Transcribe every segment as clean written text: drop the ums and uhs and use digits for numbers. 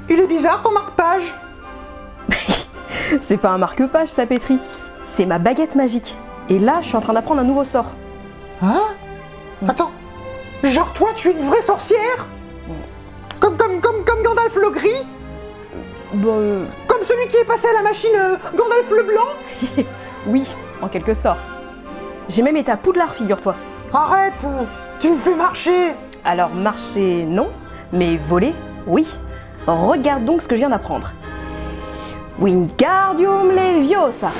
Il est bizarre ton marque-page. C'est pas un marque-page ça, Pétri. C'est ma baguette magique. Et là, je suis en train d'apprendre un nouveau sort. Hein? Attends, genre toi tu es une vraie sorcière? Comme Gandalf le gris? Comme celui qui est passé à la machine Gandalf le blanc? Oui, en quelque sorte. J'ai même été à Poudlard, figure-toi. Arrête, tu me fais marcher. Alors marcher, non, mais voler, oui. Regarde donc ce que je viens d'apprendre. Wingardium Leviosa.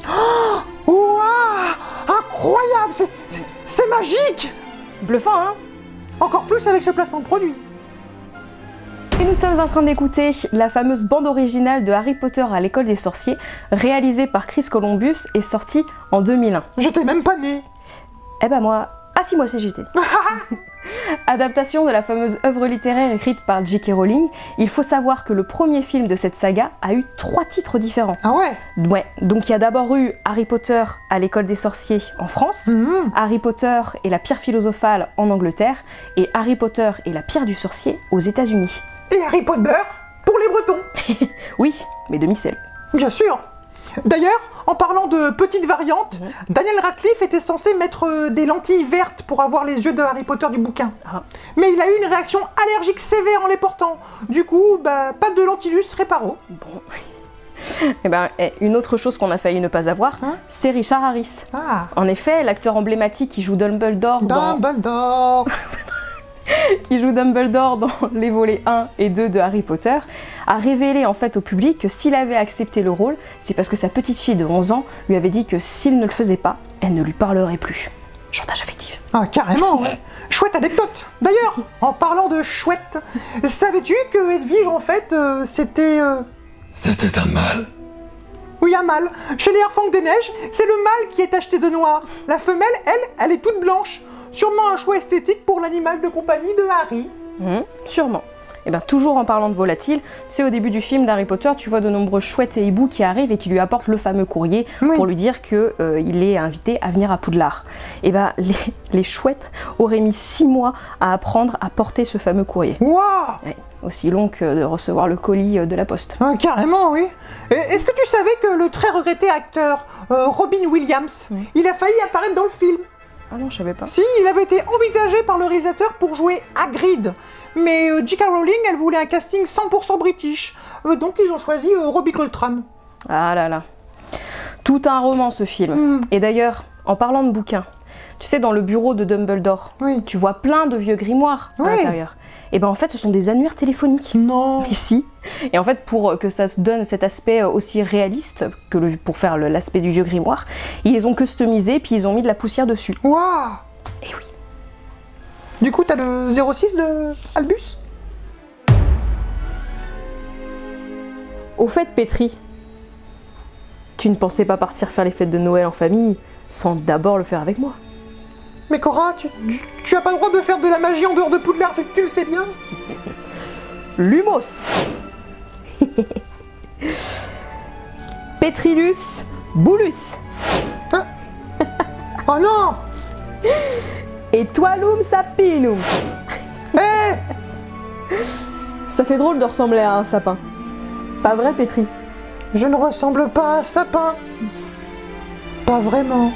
Oh, ouah, incroyable, c'est magique. Bluffant, hein? Encore plus avec ce placement de produit. Et nous sommes en train d'écouter la fameuse bande originale de Harry Potter à l'école des sorciers, réalisée par Chris Columbus et sortie en 2001. J'étais même pas née. Eh ben moi, si moi aussi j'étais. Adaptation de la fameuse œuvre littéraire écrite par J.K. Rowling, il faut savoir que le premier film de cette saga a eu 3 titres différents. Ah ouais? Ouais, donc il y a d'abord eu Harry Potter à l'école des sorciers en France, Harry Potter et la pierre philosophale en Angleterre, et Harry Potter et la pierre du sorcier aux États-Unis. Et Harry Potter pour les Bretons. Oui, mais demi-sel. Bien sûr. D'ailleurs, en parlant de petites variantes, Daniel Radcliffe était censé mettre des lentilles vertes pour avoir les yeux de Harry Potter du bouquin. Mais il a eu une réaction allergique sévère en les portant. Du coup, pas de lentillus réparo. Bon. Et une autre chose qu'on a failli ne pas avoir, c'est Richard Harris. En effet, l'acteur emblématique qui joue Dumbledore qui joue Dumbledore dans les volets 1 et 2 de Harry Potter, a révélé en fait au public que s'il avait accepté le rôle, c'est parce que sa petite fille de 11 ans lui avait dit que s'il ne le faisait pas, elle ne lui parlerait plus. Chantage affectif. Ah, carrément, ouais. Chouette anecdote. D'ailleurs, en parlant de chouette, savais-tu que Edwige, en fait, c'était... C'était un mâle. Oui, un mâle. Chez les Harfangs des Neiges, c'est le mâle qui est tacheté de noir. La femelle, elle est toute blanche. Sûrement un choix esthétique pour l'animal de compagnie de Harry. Sûrement. Et toujours en parlant de volatiles, tu sais, au début du film d'Harry Potter, tu vois de nombreux chouettes et hiboux qui arrivent et qui lui apportent le fameux courrier pour lui dire qu'il est invité à venir à Poudlard. Et les chouettes auraient mis 6 mois à apprendre à porter ce fameux courrier. Waouh! Ouais, aussi long que de recevoir le colis de la poste. Carrément, oui. Est-ce que tu savais que le très regretté acteur Robin Williams, il a failli apparaître dans le film? Ah non, je savais pas. Si, il avait été envisagé par le réalisateur pour jouer Hagrid. Mais J.K. Rowling, elle voulait un casting 100% british. Donc ils ont choisi Robbie Coltrane. Ah là là. Tout un roman ce film. Et d'ailleurs, en parlant de bouquins, tu sais, dans le bureau de Dumbledore, tu vois plein de vieux grimoires à l'intérieur. Et en fait, ce sont des annuaires téléphoniques. Non. Mais si. Et en fait, pour que ça se donne cet aspect aussi réaliste, pour faire l'aspect du vieux grimoire, ils les ont customisés, puis ils ont mis de la poussière dessus. Waouh! Et oui. Du coup, t'as le 06 de Albus? Au fait, Pétri, tu ne pensais pas partir faire les fêtes de Noël en famille sans d'abord le faire avec moi? Mais Cora, tu as pas le droit de faire de la magie en dehors de Poudlard, tu le sais bien. Lumos. Petrilus Boulus. Oh non! Et Toilum Sapinum. Hé! Ça fait drôle de ressembler à un sapin. Pas vrai, Pétri? Je ne ressemble pas à un sapin. Pas vraiment.